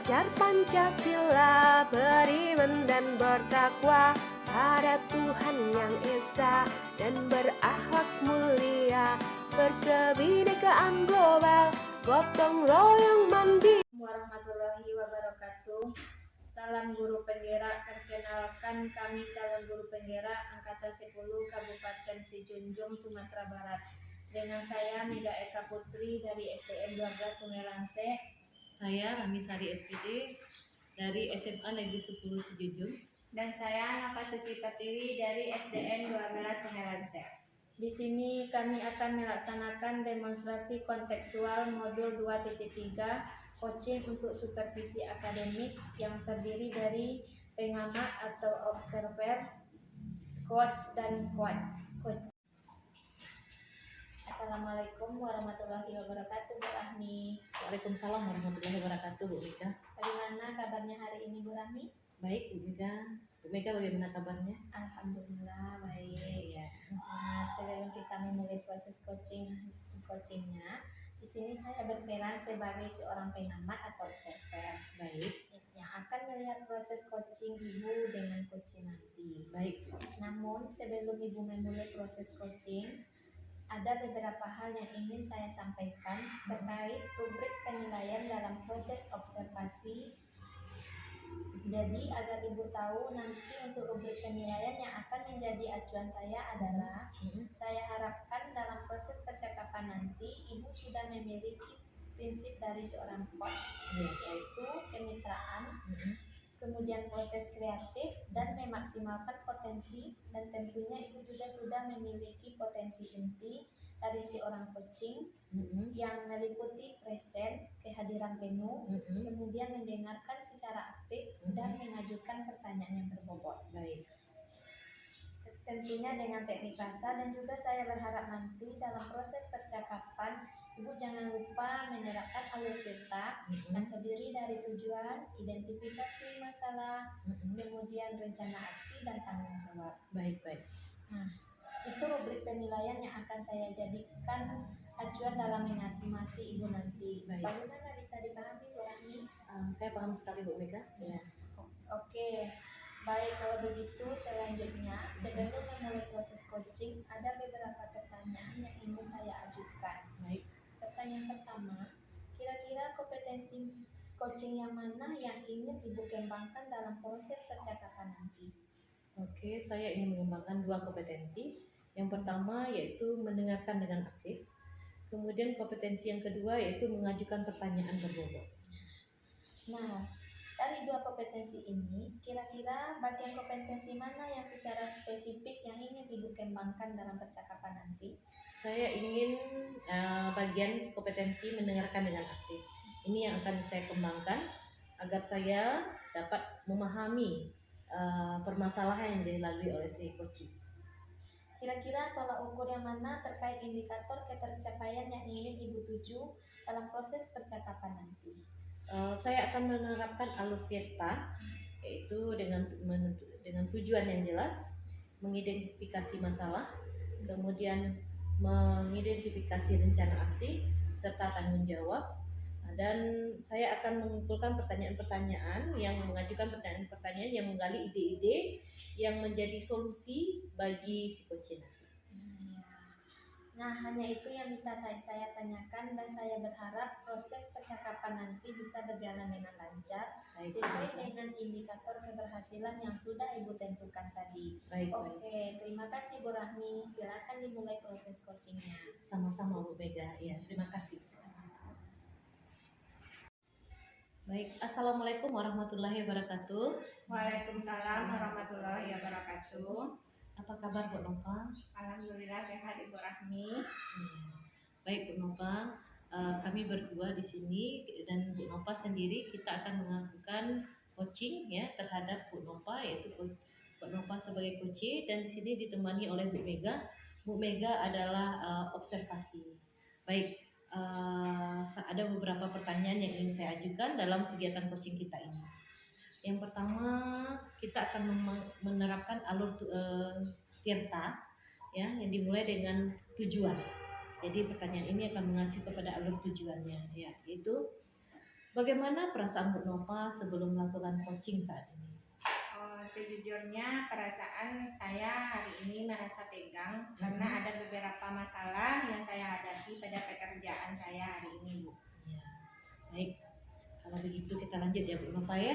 Belajar Pancasila, beriman dan bertakwa pada Tuhan yang Esa dan berakhlak mulia, berkebinekaan global, gotong royong mandiri. Warahmatullahi wabarakatuh. Salam guru penggerak. Perkenalkan, kami calon guru penggerak angkatan 10 Kabupaten Sijunjung, Sumatera Barat. Dengan saya Mega Eka Putri dari SDN 12 Sungai Langse. Saya Ramisari SPD dari SMA Negeri 10 Sijunjung. Dan saya Nafa Suci Pertiwi dari SDN 12 Sungai Langse. Di sini kami akan melaksanakan demonstrasi kontekstual modul 2.3 coaching untuk supervisi akademik yang terdiri dari pengamat atau observer, coach, dan coach. Assalamualaikum warahmatullahi wabarakatuh, Bu Rahmi. Waalaikumsalam warahmatullahi wabarakatuh, Bu Mega. Bagaimana kabarnya hari ini, Bu Rahmi? Baik, Bu Mega. Bu Mega bagaimana kabarnya? Alhamdulillah baik. Ya. Sebelum kita memulai proses coachingnya, di sini saya berperan sebagai seorang pengamat atau observer. Baik. Yang akan melihat proses coaching Ibu dengan coaching nanti. Baik. Namun sebelum Ibu memulai proses coaching, ada beberapa hal yang ingin saya sampaikan terkait rubrik penilaian dalam proses observasi. Jadi agar Ibu tahu nanti untuk rubrik penilaian yang akan menjadi acuan saya adalah saya harapkan dalam proses percakapan nanti Ibu sudah memiliki prinsip dari seorang coach, yaitu kemitraan, kemudian proses kreatif dan memaksimalkan potensi, dan tentunya Ibu juga sudah memiliki potensi inti dari seorang coaching yang meliputi present, kehadiran penuh, kemudian mendengarkan secara aktif dan mengajukan pertanyaan yang berbobot. Baik. Tentunya dengan teknik rasa, dan juga saya berharap nanti dalam proses percakapan Ibu jangan lupa menerapkan alur peta yang terdiri dari tujuan, identifikasi masalah, kemudian rencana aksi dan tanggung jawab. Baik. Nah, itu rubrik penilaian yang akan saya jadikan acuan dalam mengamati Ibu nanti. Baik. Bagaimana bisa dipahami, Bu Rahmi? Saya paham sekali, Bu Mega. Ya. Oke. Baik, kalau begitu selanjutnya sebelum memulai proses coaching ada beberapa pertanyaan yang ingin saya ajukan. Baik. Pertanyaan pertama, kira-kira kompetensi coaching yang mana yang ingin Ibu kembangkan dalam proses percakapan nanti? Oke, saya ingin mengembangkan 2 kompetensi. Yang pertama yaitu mendengarkan dengan aktif. Kemudian kompetensi yang kedua yaitu mengajukan pertanyaan berbobot. Nah, dari 2 kompetensi ini, kira-kira bagian kompetensi mana yang secara spesifik yang ingin Ibu kembangkan dalam percakapan nanti? Saya ingin bagian kompetensi mendengarkan dengan aktif. Ini yang akan saya kembangkan agar saya dapat memahami permasalahan yang dilalui oleh si coaching. Kira-kira tolak ukur yang mana terkait indikator ketercapaian yang ingin Ibu tuju dalam proses percakapan nanti? Saya akan menerapkan alur TIRTA, yaitu dengan tujuan yang jelas, mengidentifikasi masalah, kemudian mengidentifikasi rencana aksi serta tanggung jawab, dan saya akan mengumpulkan pertanyaan-pertanyaan yang mengajukan pertanyaan-pertanyaan yang menggali ide-ide yang menjadi solusi bagi si coaching. Nah, hanya itu yang bisa saya tanyakan, dan saya berharap proses percakapan nanti bisa berjalan dengan lancar sesuai dengan indikator keberhasilan yang sudah Ibu tentukan tadi. Oke, terima kasih Bu Rahmi. Silakan dimulai proses coachingnya. Sama-sama Bu Mega. Ya, terima kasih. Baik, assalamualaikum warahmatullahi wabarakatuh. Waalaikumsalam warahmatullahi wabarakatuh. Apa kabar Bu Nova? Alhamdulillah sehat, Ibu Rahmi. Baik Bu Nova, kami berdua di sini dan Bu Nova sendiri kita akan melakukan coaching ya terhadap Bu Nova, yaitu Bu Nova sebagai coach, dan di sini ditemani oleh Bu Mega. Bu Mega adalah observasi. Baik, ada beberapa pertanyaan yang ingin saya ajukan dalam kegiatan coaching kita ini. Yang pertama, kita akan menerapkan alur TIRTA ya, yang dimulai dengan tujuan. Jadi pertanyaan ini akan mengacu kepada alur tujuannya ya, yaitu Bagaimana perasaan Bu Nova sebelum melakukan coaching saat ini? Sejujurnya perasaan saya hari ini merasa tegang karena ada beberapa masalah yang saya hadapi pada pekerjaan saya hari ini, Bu. Ya, baik. Kalau begitu kita lanjut ya Bu Nova ya.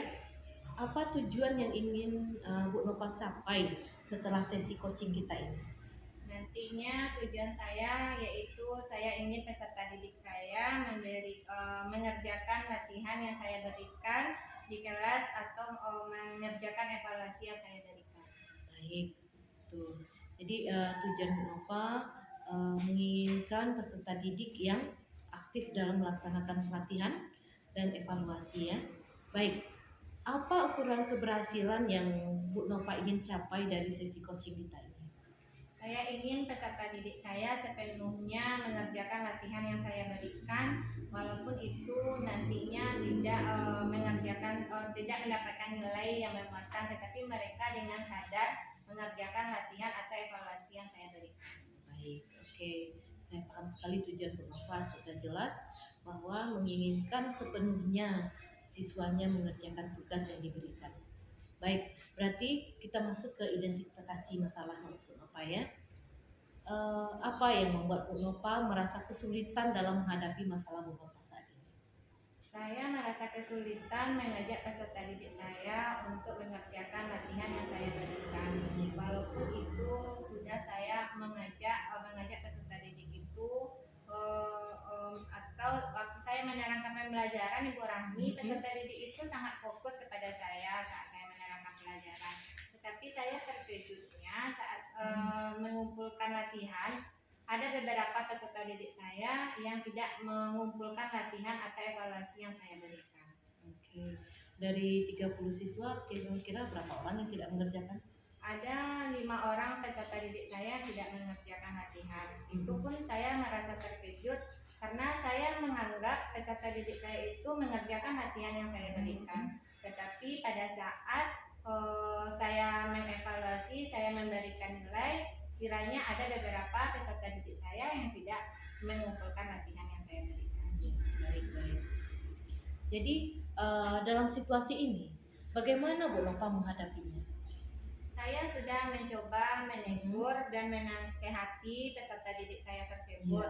Apa tujuan yang ingin Bu Nova capai setelah sesi coaching kita ini? Nantinya tujuan saya yaitu saya ingin peserta didik saya mengerjakan latihan yang saya berikan di kelas atau mengerjakan evaluasi yang saya berikan. Baik, tuh. Jadi tujuan Bu Nova menginginkan peserta didik yang aktif dalam melaksanakan pelatihan dan evaluasi ya. Baik, apa ukuran keberhasilan yang Bu Nova ingin capai dari sesi coaching kita ini? Saya ingin peserta didik saya sepenuhnya mengerjakan latihan yang saya berikan, walaupun itu nantinya tidak mendapatkan nilai yang memuaskan, tetapi mereka dengan sadar mengerjakan latihan atau evaluasi yang saya berikan. Baik, oke. Saya paham sekali tujuan Bu Nova, sudah jelas bahwa menginginkan sepenuhnya siswanya mengerjakan tugas yang diberikan. Baik, berarti kita masuk ke identifikasi masalah Bu Nova ya. Apa yang membuat Bu Nova merasa kesulitan dalam menghadapi masalah Bu Nova saat ini? Saya merasa kesulitan mengajak peserta didik saya untuk mengerjakan latihan yang saya berikan. Walaupun itu sudah saya mengajak peserta didik itu atau waktu saya menerangkan pembelajaran Ibu Rahmi, peserta didik itu sangat fokus kepada saya saat saya menerangkan pelajaran. Tetapi saya terkejutnya saat mengumpulkan latihan, ada beberapa peserta didik saya yang tidak mengumpulkan latihan atau evaluasi yang saya berikan. Oke. Dari 30 siswa kira-kira berapa orang yang tidak mengerjakan? Ada 5 orang peserta didik saya yang tidak mengerjakan latihan. Itu pun saya merasa terkejut karena saya menganggap peserta didik saya itu mengerjakan latihan yang saya berikan. Tetapi pada saat saya mengevaluasi, saya memberikan nilai, kiranya ada beberapa peserta didik saya yang tidak mengumpulkan latihan yang saya berikan. Baik. Jadi dalam situasi ini, bagaimana Bu Nova menghadapinya? Saya sudah mencoba menegur dan menasehati peserta didik saya tersebut,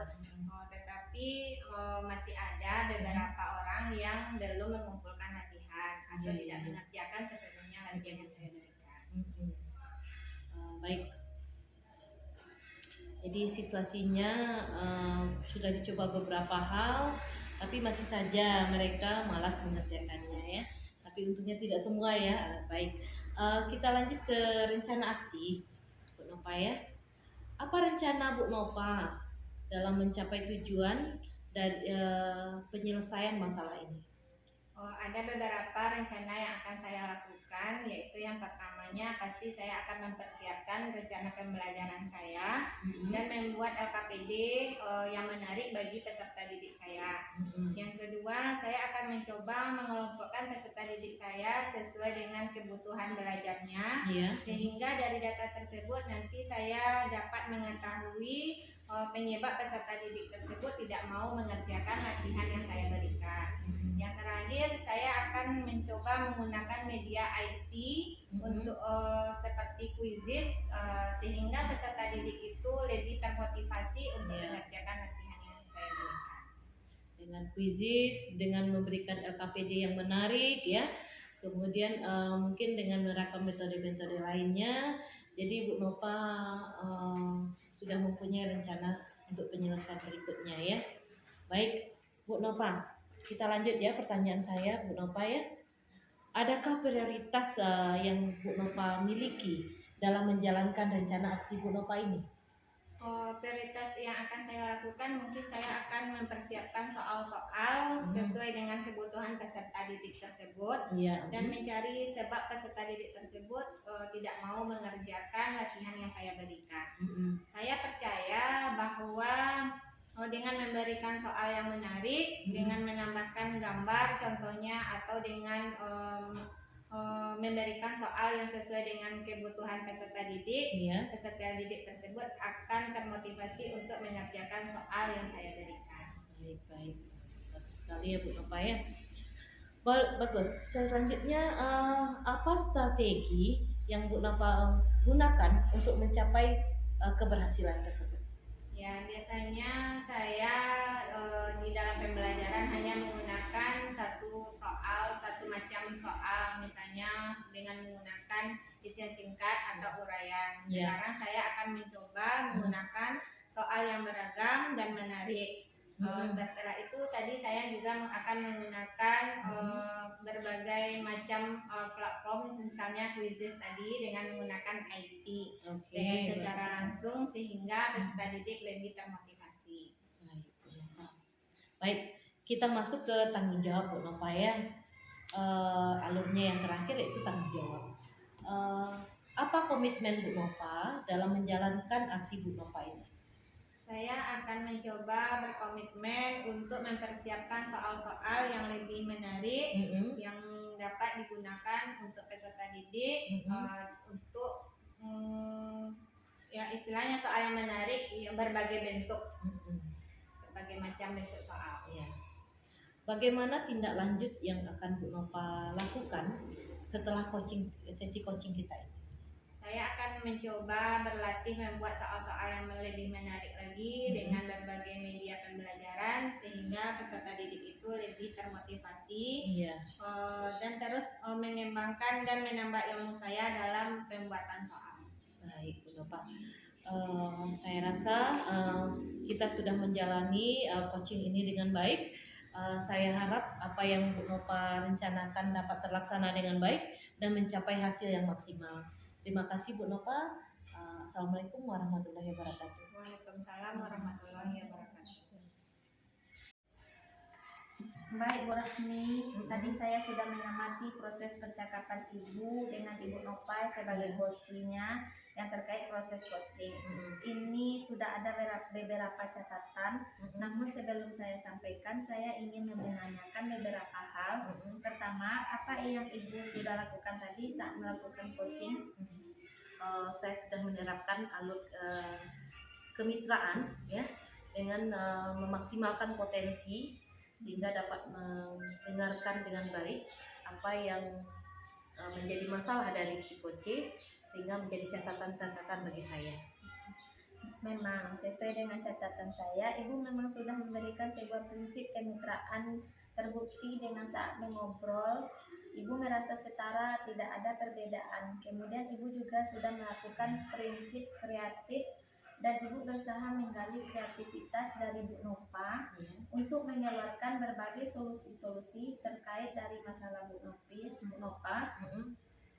tetapi masih ada beberapa orang yang belum mengumpulkan latihan atau tidak mengerjakan sepenuhnya latihan yang saya berikan. Baik. Jadi situasinya sudah dicoba beberapa hal, tapi masih saja mereka malas mengerjakannya ya. Tapi untungnya tidak semua ya. Baik, kita lanjut ke rencana aksi Bu Nova ya. Apa rencana Bu Nova dalam mencapai tujuan dan penyelesaian masalah ini? Ada beberapa rencana yang akan saya lakukan, yaitu yang pertamanya pasti saya akan mempersiapkan rencana pembelajaran saya dan membuat LKPD yang menarik bagi peserta didik saya. Yang kedua, saya akan mencoba mengelompokkan peserta didik saya sesuai dengan kebutuhan belajarnya, sehingga dari data tersebut nanti saya dapat mengetahui penyebab peserta didik tersebut tidak mau mengerjakan latihan yang saya berikan. Yang terakhir, saya akan mencoba menggunakan media IT untuk seperti Quizizz, sehingga peserta didik itu lebih termotivasi untuk mengerjakan latihan yang saya berikan. Dengan Quizizz, dengan memberikan LKPD yang menarik ya, kemudian mungkin dengan menerapkan metode-metode lainnya. Jadi Bu Nova sudah mempunyai rencana untuk penyelesaian berikutnya ya. Baik Bu Nova, kita lanjut ya pertanyaan saya Bu Nova ya. Adakah prioritas yang Bu Nova miliki dalam menjalankan rencana aksi Bu Nova ini? Prioritas yang akan saya lakukan, mungkin saya akan mempersiapkan soal-soal sesuai dengan kebutuhan peserta didik tersebut dan mencari sebab peserta didik tersebut tidak mau mengerjakan latihan yang saya berikan. Saya percaya bahwa dengan memberikan soal yang menarik, dengan menambahkan gambar contohnya atau dengan memberikan soal yang sesuai dengan kebutuhan peserta didik, peserta didik tersebut akan termotivasi untuk mengerjakan soal yang saya berikan. Baik, bagus sekali ya Bu Nova ya. Bagus. Selanjutnya apa strategi yang Bu Nova gunakan untuk mencapai keberhasilan tersebut? Ya, biasanya saya di dalam pembelajaran hanya menggunakan satu macam soal, misalnya dengan menggunakan isian singkat atau uraian. Ya. Sekarang saya akan mencoba menggunakan soal yang beragam dan menarik. Setelah itu tadi saya juga akan menggunakan berbagai macam platform, misalnya quizzes tadi dengan menggunakan IT secara langsung sehingga peserta didik lebih termotivasi. Baik, kita masuk ke tanggung jawab Bu Nova ya. Alurnya yang terakhir yaitu tanggung jawab. Apa komitmen Bu Nova dalam menjalankan aksi Bu Nova ini? Saya akan mencoba berkomitmen untuk mempersiapkan soal-soal yang lebih menarik yang dapat digunakan untuk peserta didik untuk ya istilahnya soal yang menarik berbagai bentuk, berbagai macam bentuk soal. Ya. Bagaimana tindak lanjut yang akan Bu Nova lakukan setelah sesi coaching kita ini? Saya akan mencoba berlatih membuat soal-soal yang lebih menarik lagi dengan berbagai media pembelajaran sehingga peserta didik itu lebih termotivasi dan terus mengembangkan dan menambah ilmu saya dalam pembuatan soal. Baik, Bu Nova. Saya rasa kita sudah menjalani coaching ini dengan baik. Saya harap apa yang Bu Nova rencanakan dapat terlaksana dengan baik dan mencapai hasil yang maksimal. Terima kasih Bu Nova. Assalamualaikum warahmatullahi wabarakatuh. Waalaikumsalam warahmatullahi wabarakatuh. Baik Bu Rahmi, tadi saya sudah mengamati proses percakapan Ibu dengan Ibu Nova sebagai coachingnya yang terkait proses coaching. Ini sudah ada beberapa catatan, namun sebelum saya sampaikan, saya ingin menanyakan beberapa hal. Pertama, apa yang Ibu sudah lakukan tadi saat melakukan coaching? Saya sudah menerapkan alur kemitraan ya dengan memaksimalkan potensi sehingga dapat mendengarkan dengan baik apa yang menjadi masalah dari si coach sehingga menjadi catatan-catatan bagi saya. Memang sesuai dengan catatan saya, Ibu memang sudah memberikan sebuah prinsip kemitraan terbukti dengan saat mengobrol. Ibu merasa setara, tidak ada perbedaan. Kemudian Ibu juga sudah melakukan prinsip kreatif dan Ibu berusaha menggali kreativitas dari Bu Nova untuk mengeluarkan berbagai solusi-solusi terkait dari masalah Bu Nova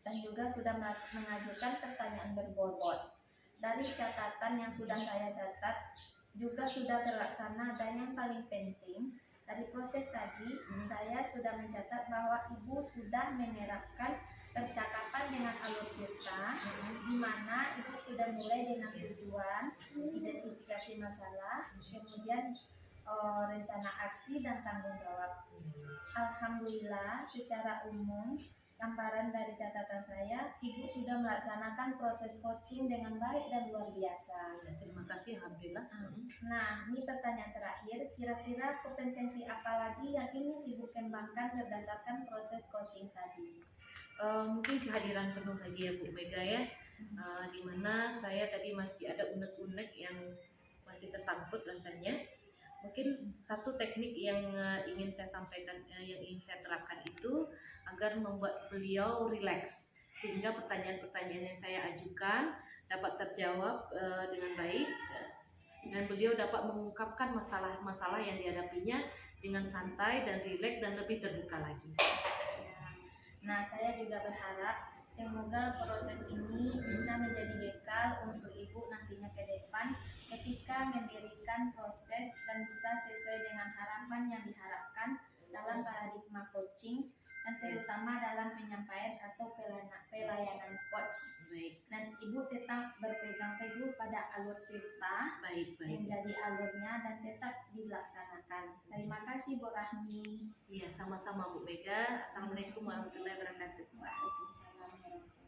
dan juga sudah mengajukan pertanyaan berbobot. Dari catatan yang sudah saya catat juga sudah terlaksana dan yang paling penting dari proses tadi saya sudah mencatat bahwa Ibu sudah menerapkan percakapan dengan alur kita di mana Ibu sudah mulai dengan tujuan, identifikasi masalah, kemudian rencana aksi dan tanggung jawab. Alhamdulillah secara umum gambaran dari catatan saya, Ibu sudah melaksanakan proses coaching dengan baik dan luar biasa. Terima kasih, alhamdulillah. Nah, ini pertanyaan terakhir. Kira-kira kompetensi apa lagi yang ingin Ibu kembangkan berdasarkan proses coaching tadi? Mungkin kehadiran penuh lagi ya Bu Mega ya, di mana saya tadi masih ada unek-unek yang masih tersangkut rasanya. Mungkin satu teknik yang ingin saya sampaikan, yang ingin saya terapkan itu agar membuat beliau rileks sehingga pertanyaan-pertanyaan yang saya ajukan dapat terjawab dengan baik dan beliau dapat mengungkapkan masalah-masalah yang dihadapinya dengan santai dan rileks dan lebih terbuka lagi. Nah, saya juga berharap semoga proses ini bisa menjadi bekal untuk Ibu nantinya ke depan ketika mendirikan proses dan bisa sesuai dengan harapan yang diharapkan dalam paradigma coaching dan terutama dalam penyampaian atau pelayanan coach. Dan Ibu tetap berpegang teguh pada alur kita menjadi alurnya dan tetap dilaksanakan. Terima kasih Bu Rahmi. Iya, sama-sama Bu Mega. Assalamualaikum warahmatullahi wabarakatuh. Waalaikumsalam warahmatullahi wabarakatuh.